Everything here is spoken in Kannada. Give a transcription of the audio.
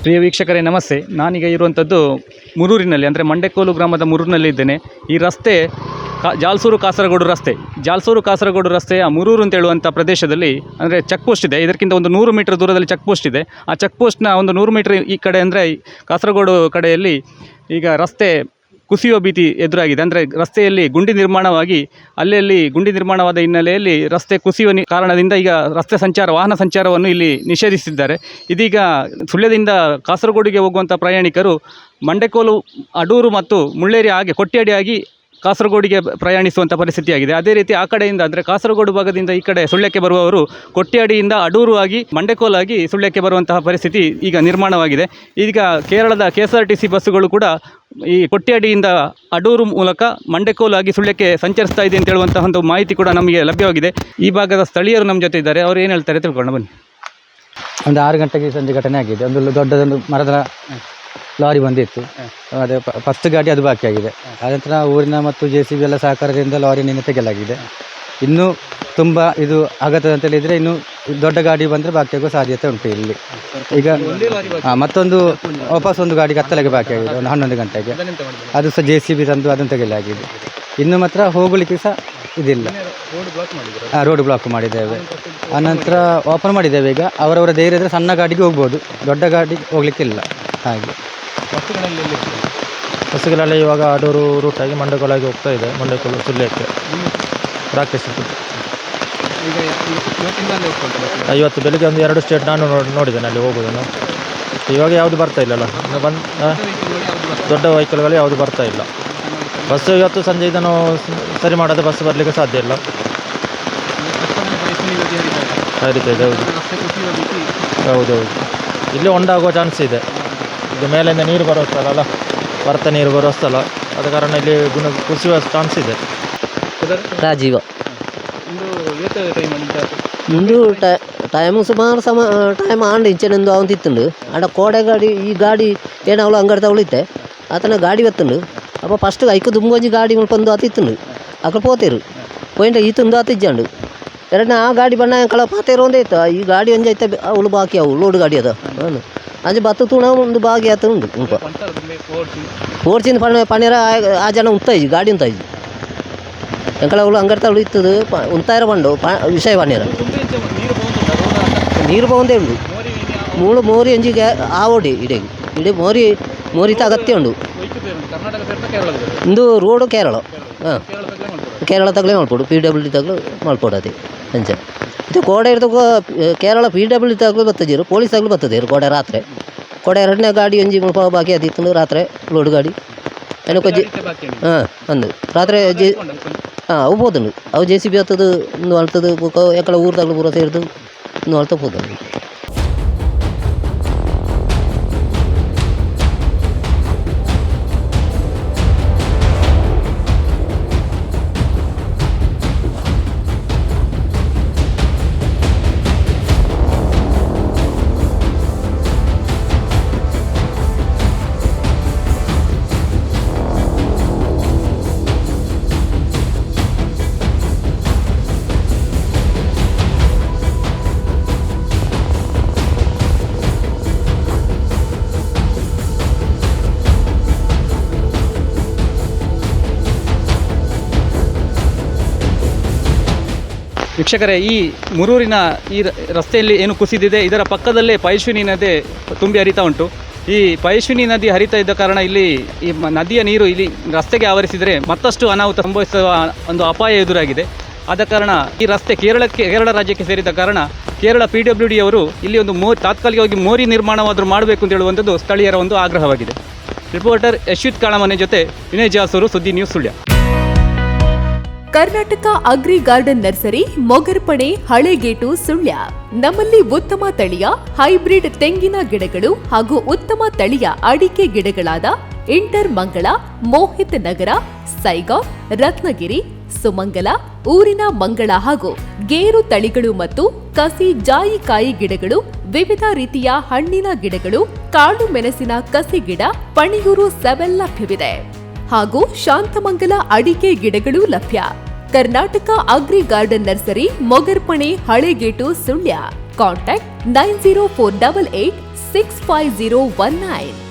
ಪ್ರಿಯ ವೀಕ್ಷಕರೇ ನಮಸ್ತೆ. ನಾನೀಗ ಇರುವಂಥದ್ದು ಮುರೂರಿನಲ್ಲಿ, ಅಂದರೆ ಮಂಡೆಕೋಲು ಗ್ರಾಮದ ಮುರೂರಿನಲ್ಲಿ ಇದ್ದೇನೆ. ಈ ರಸ್ತೆ ಜಾಲ್ಸೂರು ಕಾಸರಗೋಡು ರಸ್ತೆಯ ಮುರೂರು ಅಂತ ಹೇಳುವಂಥ ಪ್ರದೇಶದಲ್ಲಿ ಅಂದರೆ ಚೆಕ್ ಪೋಸ್ಟ್ ಇದೆ. ಇದಕ್ಕಿಂತ ಒಂದು 100 ಮೀಟರ್ ದೂರದಲ್ಲಿ ಚೆಕ್ ಪೋಸ್ಟ್ ಇದೆ. ಆ ಚೆಕ್ ಪೋಸ್ಟ್ನ ಒಂದು 100 ಮೀಟರ್ ಈ ಕಡೆ ಅಂದರೆ ಕಾಸರಗೋಡು ಕಡೆಯಲ್ಲಿ ಈಗ ರಸ್ತೆ ಕುಸಿಯುವ ಭೀತಿ ಎದುರಾಗಿದೆ. ಅಂದರೆ ರಸ್ತೆಯಲ್ಲಿ ಗುಂಡಿ ನಿರ್ಮಾಣವಾಗಿ ಅಲ್ಲಲ್ಲಿ ಗುಂಡಿ ನಿರ್ಮಾಣವಾದ ಹಿನ್ನೆಲೆಯಲ್ಲಿ ರಸ್ತೆ ಕುಸಿಯುವ ಕಾರಣದಿಂದ ಈಗ ವಾಹನ ಸಂಚಾರವನ್ನು ಇಲ್ಲಿ ನಿಷೇಧಿಸಿದ್ದಾರೆ. ಇದೀಗ ಸುಳ್ಯದಿಂದ ಕಾಸರಗೋಡಿಗೆ ಹೋಗುವಂಥ ಪ್ರಯಾಣಿಕರು ಮಂಡೆಕೋಲು, ಅಡೂರು ಮತ್ತು ಮುಳ್ಳೇರಿ ಕೊಟ್ಟಿಯಾಡಿಯಾಗಿ ಕಾಸರಗೋಡಿಗೆ ಪ್ರಯಾಣಿಸುವಂಥ ಪರಿಸ್ಥಿತಿಯಾಗಿದೆ. ಅದೇ ರೀತಿ ಆ ಕಡೆಯಿಂದ ಅಂದರೆ ಕಾಸರಗೋಡು ಭಾಗದಿಂದ ಈ ಕಡೆ ಸುಳ್ಯಕ್ಕೆ ಬರುವವರು ಕೊಟ್ಟಿಯಾಡಿಯಿಂದ ಅಡೂರು ಆಗಿ ಮಂಡೆಕೋಲಾಗಿ ಸುಳ್ಯಕ್ಕೆ ಬರುವಂತಹ ಪರಿಸ್ಥಿತಿ ಈಗ ನಿರ್ಮಾಣವಾಗಿದೆ. ಈಗ ಕೇರಳದ KSRTC ಬಸ್ಸುಗಳು ಕೂಡ ಈ ಕೊಟ್ಟಿಯಾಡಿಯಿಂದ ಅಡೂರು ಮೂಲಕ ಮಂಡೆಕೋಲಾಗಿ ಸುಳ್ಯಕ್ಕೆ ಸಂಚರಿಸ್ತಾ ಇದೆ ಅಂತ ಹೇಳುವಂತಹ ಒಂದು ಮಾಹಿತಿ ಕೂಡ ನಮಗೆ ಲಭ್ಯವಾಗಿದೆ. ಈ ಭಾಗದ ಸ್ಥಳೀಯರು ನಮ್ಮ ಜೊತೆ ಇದ್ದಾರೆ. ಅವರು ಏನು ಹೇಳ್ತಾರೆ ತಿಳ್ಕೊಂಡು ಬನ್ನಿ. ಒಂದು 6 ಗಂಟೆಗೆ ಸಂಜೆ ಘಟನೆ ಆಗಿದೆ. ಒಂದು ದೊಡ್ಡದೊಂದು ಮರದ ಲಾರಿ ಬಂದಿತ್ತು. ಅದೇ ಫಸ್ಟ್ ಗಾಡಿ ಅದು ಬಾಕಿಯಾಗಿದೆ. ಆನಂತರ ಊರಿನ ಮತ್ತು JCB ಎಲ್ಲ ಸಹಕಾರದಿಂದ ಲಾರಿನಿಂದ ತೆಗೆಯಲಾಗಿದೆ. ಇನ್ನೂ ತುಂಬ ಇದು ಆಗತ್ತದೆ ಅಂತೇಳಿದರೆ ಇನ್ನೂ ದೊಡ್ಡ ಗಾಡಿ ಬಂದರೆ ಬಾಕಿಯಾಗುವ ಸಾಧ್ಯತೆ ಉಂಟು ಇಲ್ಲಿ. ಈಗ ಮತ್ತೊಂದು ವಾಪಸ್ ಒಂದು ಗಾಡಿ ಕತ್ತಲೆಗೆ ಬಾಕಿಯಾಗಿದೆ ಒಂದು 11 ಗಂಟೆಗೆ. ಅದು ಸಹ JCB ತಂದು ಅದನ್ನು ತೆಗೆಯಲಾಗಿದೆ. ಇನ್ನು ಮಾತ್ರ ಹೋಗಲಿಕ್ಕೆ ಸಹ ಇದಿಲ್ಲ. ರೋಡ್ ಬ್ಲಾಕ್ ಮಾಡಿದ್ದೇವೆ. ಆನಂತರ ಓಪನ್ ಮಾಡಿದ್ದೇವೆ. ಈಗ ಅವರವರ ಧೈರ್ಯ ಇದ್ದರೆ ಸಣ್ಣ ಗಾಡಿಗೆ ಹೋಗ್ಬೋದು, ದೊಡ್ಡ ಗಾಡಿ ಹೋಗ್ಲಿಕ್ಕಿಲ್ಲ. ಹಾಗೆ ಬಸ್ಸುಗಳೆಲ್ಲ ಇವಾಗ ಅಡೂರು ರೂಟಾಗಿ ಮಂಡೆಕೋಲಾಗಿ ಹೋಗ್ತಾ ಇದೆ. ಮಂಡೆಕೋಲು ಸುಳ್ಯಕ್ಕೆ ರಾಕೇಶ್. ಇವತ್ತು ಬೆಳಿಗ್ಗೆ ಒಂದು 2 ಸ್ಟೇಟ್ ನಾನು ನೋಡಿದ್ದೇನೆ ಅಲ್ಲಿ ಹೋಗೋದನ್ನು. ಇವಾಗ ಯಾವುದು ಬರ್ತಾ ಇಲ್ಲಲ್ಲ, ದೊಡ್ಡ ವೆಹಿಕಲ್ಗಳು ಯಾವುದು ಬರ್ತಾ ಇಲ್ಲ. ಬಸ್ಸು ಇವತ್ತು ಸಂಜೆ ಇದನ್ನು ಸರಿ ಮಾಡದೆ ಬಸ್ ಬರಲಿಕ್ಕೆ ಸಾಧ್ಯ ಇಲ್ಲ. ಹೌದು ಹೌದೌದು, ಇಲ್ಲಿ ಹೊಂಡಾಗುವ ಚಾನ್ಸ್ ಇದೆ. ಇದು ಮೇಲಿಂದ ನೀರು ಬರೋ ಸ್ಥಳ ಅಲ್ಲ, ಭರ್ತ ನೀರು ಬರೋ ಸ್ಥಳ, ಆದ ಕಾರಣ ಇಲ್ಲಿ ಕುಸಿಯುವ ಚಾನ್ಸ್ ಇದೆ. ರಾಜೀವ ಮುಂದು ಟೈಮ್ ಸುಮಾರು ಟೈಮ್ ಆಂಡ್ ಇಂಚೆಂದು ಅವನು ತಿತ್ತುಂಡು ಆಡ ಕೋಡೆ ಗಾಡಿ ಈ ಗಾಡಿ ಏನವಳು ಅಂಗಡಿ ತಗೊಳಿತ್ತೆ ಆತನ ಗಾಡಿ ಬತ್ತುಂಡು. ಅಪ್ಪ ಫಸ್ಟ್ ಐಕು ದುಂಗೊಂಜಿ ಗಾಡಿ ಮುಳ್ಪಂದು ಆತಿತ್ತುಂಡು ಅక్కడ ಪೋತೇರು ಪೋಯಿಂಟ್ ಈ ತುಂಡು ಆತಿಜ್ಜಂಡು. ಎರಡನೇ ಆ ಗಾಡಿ ಬಣ್ಣ ಕಳ ಪಾತೇರು ಒಂದೇ ಇತ್ತು. ಈ ಗಾಡಿ ಒಂಜಿ ಐತೆ ಅವಳು ಬಾಕಿ ಅವು ಲೋಡ್ ಗಾಡಿ ಅದ ಅಂಜೆ ಬತ್ತು ತೂಣ ಒಂದು ಬಾಗಿ ಆತ ಉಂಡು ಉಂಪ ಓಡ್ಸಿಂದ ಪಣೀರ ಆ ಜನ ಉಂತಾಯಿಜಿ ಗಾಡಿ ಉಂತಾಯಿಜಿ ಎಂಕಳ ಅವಳು ಅಂಗಡಿ ತಗೊಳು ಇತ್ತದು ಉಂತಾಯಿರ ಬಂಡು ವಿಷಯ ಪಣೀರ ನೀರು ಬಂದೇ ಉಂಡು. ಮೋರಿ ಅಂಜಿಗೆ ಆ ಓಡಿ ಇಡೀ ಮೋರಿ ಅಗತ್ಯ ಉಂಡು. ಒಂದು ರೋಡು ಕೇರಳ ಕೇರಳ ತಗಲೇ ಮಾಡ್ಬೋದು, PWD ತಗಲು ಮಾಡ್ಬೋದು. ಅದೇ ಅಂಚೆ ಇದು ಕೋಡೆ ಇರ್ತಕ್ಕ ಕೇರಳ PWD ತಗಲು ಬತ್ತಜೀರು, ಪೊಲೀಸ್ ತಗಲು ಬರ್ತದೆ ಕೋಡೆ ರಾತ್ರಿ. ಕೋಡೆ ಎರಡನೇ ಗಾಡಿ ಒಂಜಿ ಮುಲ್ಪ ಬಾಕಿ ಅದಿತ್ತು ರಾತ್ರಿ ಲೋಡ್ ಗಾಡಿ ಏನಕ್ಕೊಜ್ಜಿ ಅಂದು ರಾತ್ರಿ ಅವು ಹೋದನು ಅವು JCB ಹತ್ತದು ಒಂದು ಅಳ್ತದು ಯಾಕಡೆ ಊರು ತಗಲು ಪೂರ ಸೇರಿದು ಇನ್ನು ಅಳ್ತ ಹೋದನು. ವೀಕ್ಷಕರೇ, ಈ ಮುರೂರಿನ ಈ ರಸ್ತೆಯಲ್ಲಿ ಏನು ಕುಸಿದಿದೆ ಇದರ ಪಕ್ಕದಲ್ಲೇ ಪೈಶ್ವಿನಿ ನದಿ ತುಂಬಿ ಹರಿತಾ ಉಂಟು. ಈ ಪೈಶ್ವಿನಿ ನದಿ ಹರಿತಾ ಇದ್ದ ಕಾರಣ ಇಲ್ಲಿ ಈ ನದಿಯ ನೀರು ಇಲ್ಲಿ ರಸ್ತೆಗೆ ಆವರಿಸಿದರೆ ಮತ್ತಷ್ಟು ಅನಾಹುತ ಸಂಭವಿಸುವ ಒಂದು ಅಪಾಯ ಎದುರಾಗಿದೆ. ಆದ ಕಾರಣ ಈ ರಸ್ತೆ ಕೇರಳ ರಾಜ್ಯಕ್ಕೆ ಸೇರಿದ ಕಾರಣ ಕೇರಳ PWD ಅವರು ಇಲ್ಲಿ ಒಂದು ತಾತ್ಕಾಲಿಕವಾಗಿ ಮೋರಿ ನಿರ್ಮಾಣವಾದರೂ ಮಾಡಬೇಕು ಅಂತ ಹೇಳುವಂಥದ್ದು ಸ್ಥಳೀಯರ ಒಂದು ಆಗ್ರಹವಾಗಿದೆ. ರಿಪೋರ್ಟರ್ ಯಶ್ವಿತ್ ಕಾಳಮನೆ ಜೊತೆ ವಿನಯ್ ಜಾಸೂರು, ಸುದ್ದಿ news Sullia. Karnataka agri garden nursery, Mogarpane, Halegate, Sullia. ನಮ್ಮಲ್ಲಿ ಉತ್ತಮ ತಳಿಯ ಹೈಬ್ರಿಡ್ ತೆಂಗಿನ ಗಿಡಗಳು ಹಾಗೂ ಉತ್ತಮ ತಳಿಯ ಅಡಿಕೆ ಗಿಡಗಳಾದ ಇಂಟರ್ ಮಂಗಳ, ಮೋಹಿತ್ ನಗರ, ಸೈಗಾವ್, ರತ್ನಗಿರಿ, ಸುಮಂಗಲ, ಊರಿನ ಮಂಗಳ ಹಾಗೂ ಗೇರು ತಳಿಗಳು ಮತ್ತು ಕಸಿ ಜಾಯಿಕಾಯಿ ಗಿಡಗಳು, ವಿವಿಧ ರೀತಿಯ ಹಣ್ಣಿನ ಗಿಡಗಳು, ಕಾಳು ಮೆಣಸಿನ ಕಸಿ ಗಿಡ, ಪಣಿಯೂರು 7 ಲಭ್ಯವಿದೆ ಹಾಗೂ ಶಾಂತಮಂಗಲ ಅಡಿಕೆ ಗಿಡಗಳು ಲಭ್ಯ. Karnataka agri garden nursery, Mogarpane, Halegate, Sullia. Contact 9048 65019.